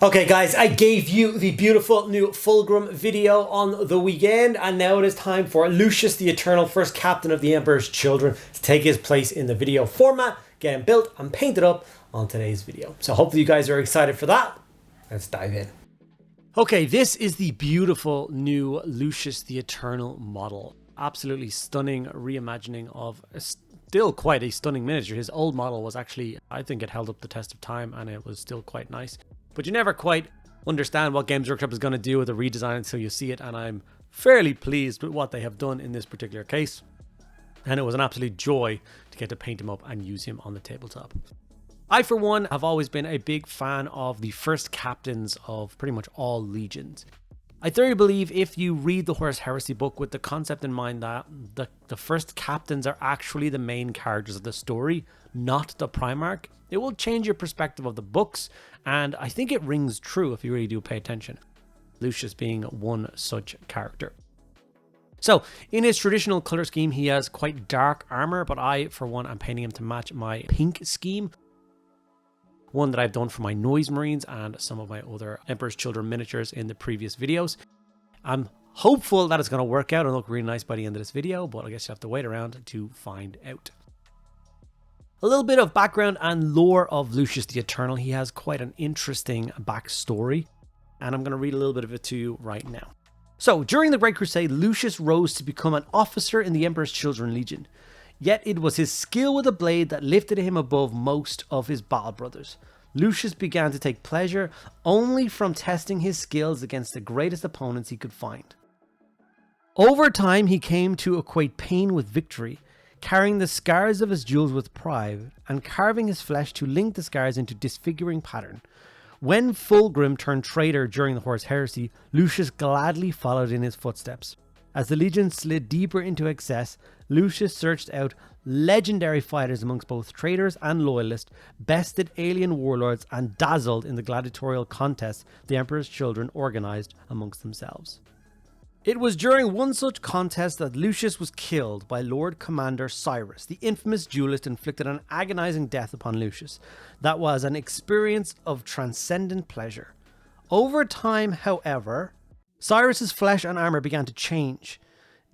Okay guys, I gave you the beautiful new Fulgrim video on the weekend, and now it is time for Lucius the Eternal, first captain of the Emperor's Children, to take his place in the video format, get him built and painted up on today's video. So hopefully you guys are excited for that. Let's dive in. Okay, this is the beautiful new Lucius the Eternal model. Absolutely stunning reimagining of still quite a stunning miniature. His old model was actually, I think it held up the test of time and it was still quite nice. But you never quite understand what Games Workshop is going to do with a redesign until you see it, and I'm fairly pleased with what they have done in this particular case. And it was an absolute joy to get to paint him up and use him on the tabletop. I, for one, have always been a big fan of the first captains of pretty much all legions. I thoroughly believe if you read the Horus Heresy book with the concept in mind that the first captains are actually the main characters of the story, not the Primarch, it will change your perspective of the books, and I think it rings true if you really do pay attention. Lucius being one such character. So, in his traditional color scheme, he has quite dark armor, but I, for one, am painting him to match my pink scheme. One that I've done for my Noise Marines and some of my other Emperor's Children miniatures in the previous videos. I'm hopeful that it's going to work out and look really nice by the end of this video, but I guess you have to wait around to find out. A little bit of background and lore of Lucius the Eternal. He has quite an interesting backstory, and I'm going to read a little bit of it to you right now. So, during the Great Crusade, Lucius rose to become an officer in the Emperor's Children Legion. Yet it was his skill with a blade that lifted him above most of his battle brothers. Lucius began to take pleasure only from testing his skills against the greatest opponents he could find. Over time, he came to equate pain with victory, carrying the scars of his duels with pride, and carving his flesh to link the scars into disfiguring pattern. When Fulgrim turned traitor during the Horus Heresy, Lucius gladly followed in his footsteps. As the Legion slid deeper into excess, Lucius searched out legendary fighters amongst both traitors and loyalists, bested alien warlords, and dazzled in the gladiatorial contests the Emperor's Children organized amongst themselves. It was during one such contest that Lucius was killed by Lord Commander Cyrus. The infamous duelist inflicted an agonizing death upon Lucius. That was an experience of transcendent pleasure. Over time, however, Cyrus's flesh and armor began to change.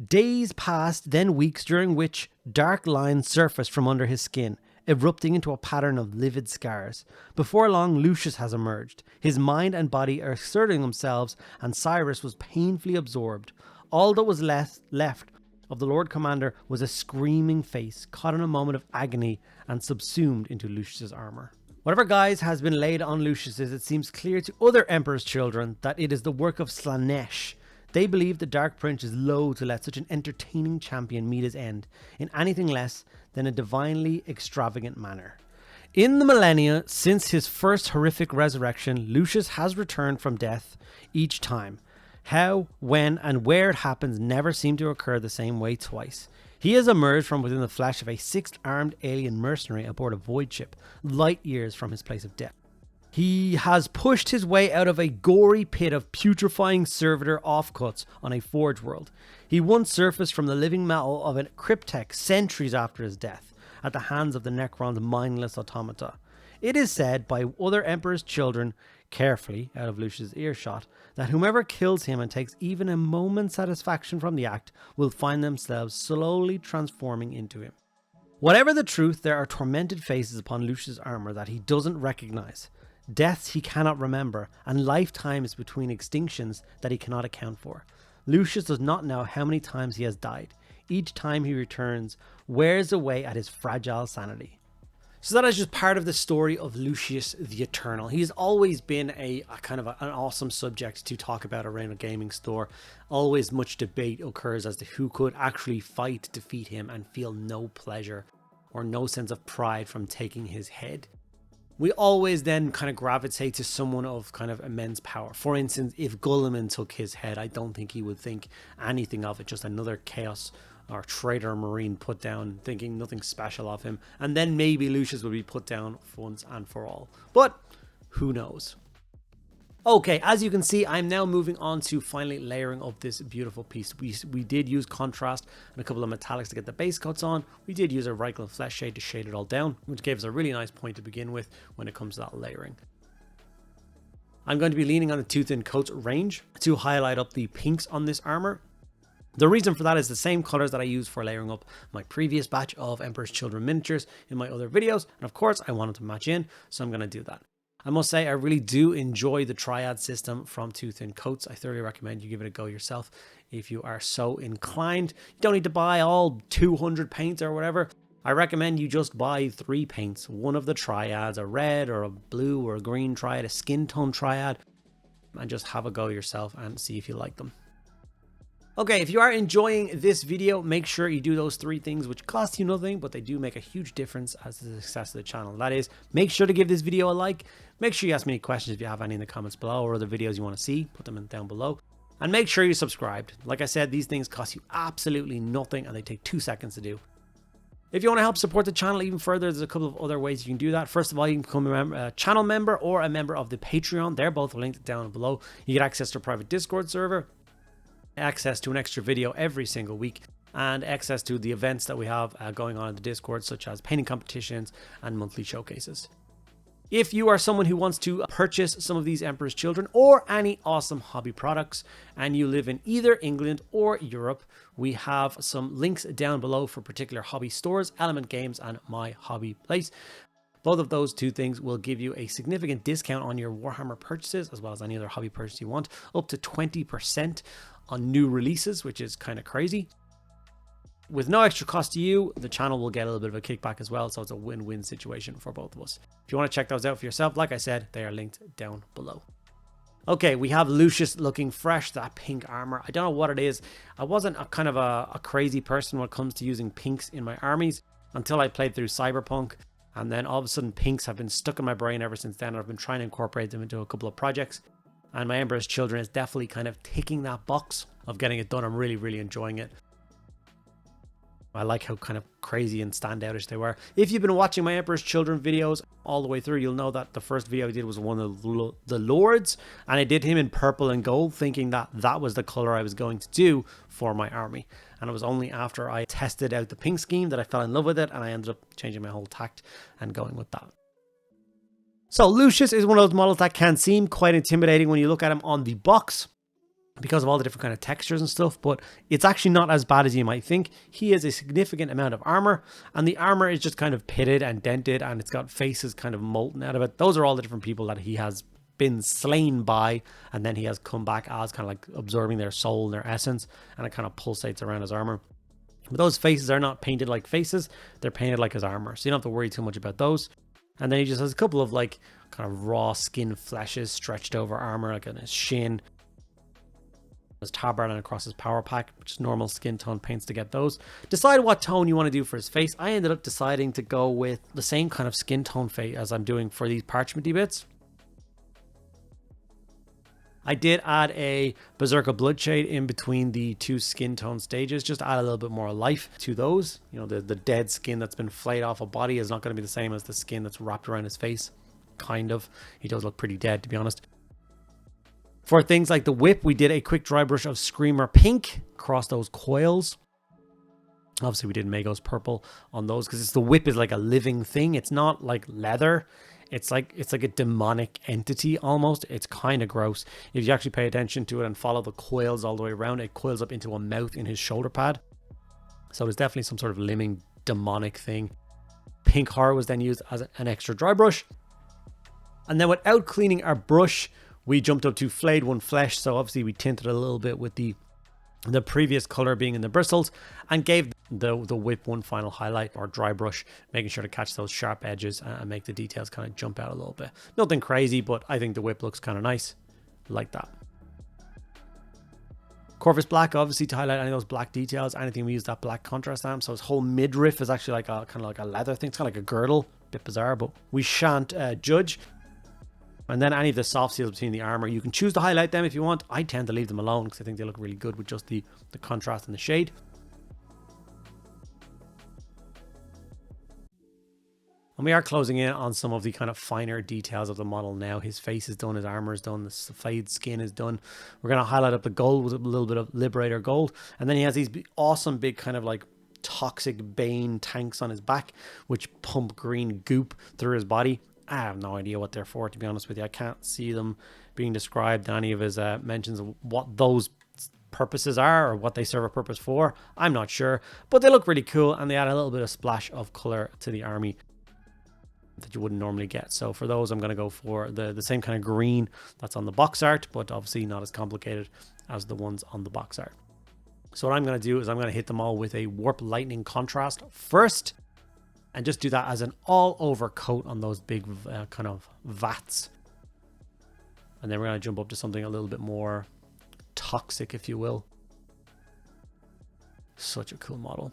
Days passed, then weeks, during which dark lines surfaced from under his skin, erupting into a pattern of livid scars. Before long, Lucius has emerged. His mind and body are asserting themselves, and Cyrus was painfully absorbed. All that was left of the Lord Commander was a screaming face, caught in a moment of agony and subsumed into Lucius's armor. Whatever guise has been laid on Lucius's, it seems clear to other Emperor's Children that it is the work of Slanesh. They believe the Dark Prince is loath to let such an entertaining champion meet his end in anything less than a divinely extravagant manner. In the millennia since his first horrific resurrection, Lucius has returned from death each time. How, when, and where it happens never seem to occur the same way twice. He has emerged from within the flesh of a sixth-armed alien mercenary aboard a void ship, light years from his place of death. He has pushed his way out of a gory pit of putrefying servitor offcuts on a forge world. He once surfaced from the living metal of a cryptek centuries after his death, at the hands of the Necron's mindless automata. It is said by other Emperor's Children, carefully out of Lucius' earshot, that whomever kills him and takes even a moment's satisfaction from the act will find themselves slowly transforming into him. Whatever the truth, there are tormented faces upon Lucius' armor that he doesn't recognize, deaths he cannot remember, and lifetimes between extinctions that he cannot account for. Lucius does not know how many times he has died. Each time he returns wears away at his fragile sanity. So that is just part of the story of Lucius the Eternal. He's always been an awesome subject to talk about around a gaming store. Always much debate occurs as to who could actually fight to defeat him and feel no pleasure or no sense of pride from taking his head. We always then kind of gravitate to someone of kind of immense power. For instance, if Gulliman took his head, I don't think he would think anything of it, just another chaos or traitor marine put down, thinking nothing special of him. And then maybe Lucius would be put down once and for all. But who knows? Okay, as you can see, I'm now moving on to finally layering up this beautiful piece. We did use contrast and a couple of metallics to get the base coats on. We did use a Reichel flesh shade to shade it all down, which gave us a really nice point to begin with when it comes to that layering. I'm going to be leaning on the Tooth and Coats range to highlight up the pinks on this armor. The reason for that is the same colors that I used for layering up my previous batch of Emperor's Children miniatures in my other videos. And of course, I wanted to match in, so I'm going to do that. I must say, I really do enjoy the triad system from Tooth and Coats. I thoroughly recommend you give it a go yourself if you are so inclined. You don't need to buy all 200 paints or whatever. I recommend you just buy 3 paints. One of the triads, a red or a blue or a green triad, a skin tone triad, and just have a go yourself and see if you like them. Okay, if you are enjoying this video, make sure you do those 3 things which cost you nothing, but they do make a huge difference as to the success of the channel. That is, make sure to give this video a like. Make sure you ask me any questions if you have any in the comments below, or other videos you want to see, put them down below. And make sure you're subscribed. Like I said, these things cost you absolutely nothing and they take 2 seconds to do. If you want to help support the channel even further, there's a couple of other ways you can do that. First of all, you can become a channel member or a member of the Patreon. They're both linked down below. You get access to a private Discord server, access to an extra video every single week, and access to the events that we have going on in the Discord, such as painting competitions and monthly showcases. If you are someone who wants to purchase some of these Emperor's Children or any awesome hobby products, and you live in either England or Europe, we have some links down below for particular hobby stores, Element Games and My Hobby Place. Both of those 2 things will give you a significant discount on your Warhammer purchases, as well as any other hobby purchase you want, up to 20% on new releases, which is kind of crazy. With no extra cost to you, the channel will get a little bit of a kickback as well, so it's a win-win situation for both of us. If you want to check those out for yourself, like I said, they are linked down below. Okay, we have Lucius looking fresh, that pink armor. I don't know what it is. I wasn't a kind of a crazy person when it comes to using pinks in my armies until I played through Cyberpunk, and then all of a sudden pinks have been stuck in my brain ever since then. I've been trying to incorporate them into a couple of projects, and my Emperor's Children is definitely kind of ticking that box of getting it done. I'm really enjoying it. I like how kind of crazy and standoutish they were. If you've been watching my Emperor's Children videos all the way through, you'll know that the first video I did was one of the Lords, and I did him in purple and gold, thinking that that was the color I was going to do for my army. And it was only after I tested out the pink scheme that I fell in love with it, and I ended up changing my whole tact and going with that. So Lucius is one of those models that can seem quite intimidating when you look at him on the box, because of all the different kind of textures and stuff, but it's actually not as bad as you might think. He has a significant amount of armor, and the armor is just kind of pitted and dented, and it's got faces kind of molten out of it. Those are all the different people that he has been slain by, and then he has come back as kind of like absorbing their soul and their essence, and it kind of pulsates around his armor. But those faces are not painted like faces, they're painted like his armor, so you don't have to worry too much about those. And then he just has a couple of like kind of raw skin fleshes stretched over armor, like on his shin, his tabard, and across his power pack, which is normal skin tone paints to get those. Decide what tone you want to do for his face. I ended up deciding to go with the same kind of skin tone face as I'm doing for these parchmenty bits. I did add a Berserker Bloodshade in between the 2 skin tone stages, just to add a little bit more life to those. You know, the dead skin that's been flayed off a body is not going to be the same as the skin that's wrapped around his face. Kind of. He does look pretty dead, to be honest. For things like the whip, we did a quick dry brush of Screamer Pink across those coils. Obviously, we did Magos Purple on those because the whip is like a living thing. It's not like leather. It's like a demonic entity almost. It's kind of gross. If you actually pay attention to it and follow the coils all the way around, it coils up into a mouth in his shoulder pad. So there's definitely some sort of living demonic thing. Pink Horror was then used as an extra dry brush. And then without cleaning our brush, we jumped up to Flayed One Flesh, so obviously we tinted a little bit with the previous color being in the bristles, and gave the whip one final highlight or dry brush, making sure to catch those sharp edges and make the details kind of jump out a little bit. Nothing crazy, but I think the whip looks kind of nice, like that. Corvus Black, obviously, to highlight any of those black details, anything we use that black contrast on. So his whole midriff is actually like a kind of like a leather thing. It's kind of like a girdle, bit bizarre, but we shan't judge. And then any of the soft seals between the armor, you can choose to highlight them if you want. I tend to leave them alone because I think they look really good with just the contrast and the shade. And we are closing in on some of the kind of finer details of the model now. His face is done, his armor is done, the flayed skin is done. We're going to highlight up the gold with a little bit of Liberator gold. And then he has these awesome big kind of like toxic bane tanks on his back, which pump green goop through his body. I have no idea what they're for, to be honest with you. I can't see them being described in any of his mentions of what those purposes are or what they serve a purpose for. I'm not sure, but they look really cool, and they add a little bit of splash of color to the army that you wouldn't normally get. So for those, I'm going to go for the same kind of green that's on the box art, but obviously not as complicated as the ones on the box art. So what I'm going to do is I'm going to hit them all with a warp lightning contrast first, and just do that as an all over coat on those big kind of vats. And then we're going to jump up to something a little bit more toxic, if you will. Such a cool model.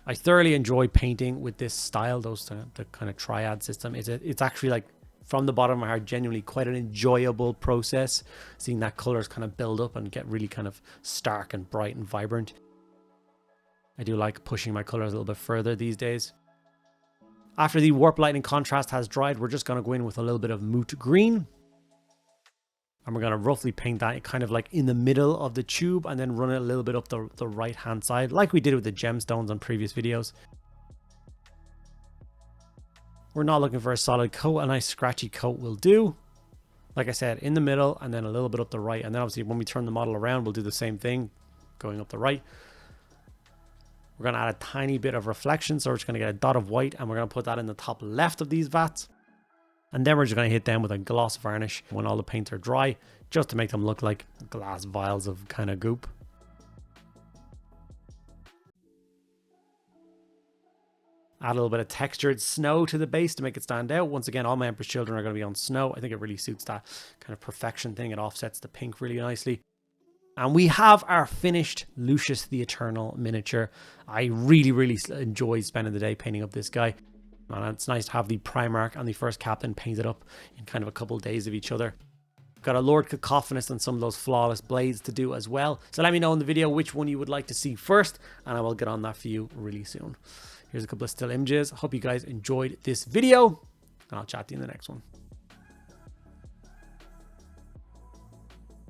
I thoroughly enjoy painting with this style, the kind of triad system. It's actually, like, from the bottom of my heart, genuinely quite an enjoyable process, seeing that colors kind of build up and get really kind of stark and bright and vibrant. I do like pushing my colors a little bit further these days. After the warp lightning contrast has dried, we're just going to go in with a little bit of moot green. And we're going to roughly paint that kind of like in the middle of the tube, and then run it a little bit up the right hand side, like we did with the gemstones on previous videos. We're not looking for a solid coat. A nice scratchy coat will do. Like I said, in the middle, and then a little bit up the right. And then obviously when we turn the model around, we'll do the same thing, going up the right. We're going to add a tiny bit of reflection, so we're just going to get a dot of white, and we're going to put that in the top left of these vats. And then we're just going to hit them with a gloss varnish when all the paints are dry, just to make them look like glass vials of kind of goop. Add a little bit of textured snow to the base to make it stand out. Once again, all my Emperor's Children are going to be on snow. I think it really suits that kind of perfection thing. It offsets the pink really nicely. And we have our finished Lucius the Eternal miniature. I really enjoy spending the day painting up this guy. And it's nice to have the Primarch and the first captain painted up in kind of a couple of days of each other. Got a Lord Cacophonous and some of those flawless blades to do as well. So let me know in the video which one you would like to see first, and I will get on that for you really soon. Here's a couple of still images. Hope you guys enjoyed this video, and I'll chat to you in the next one.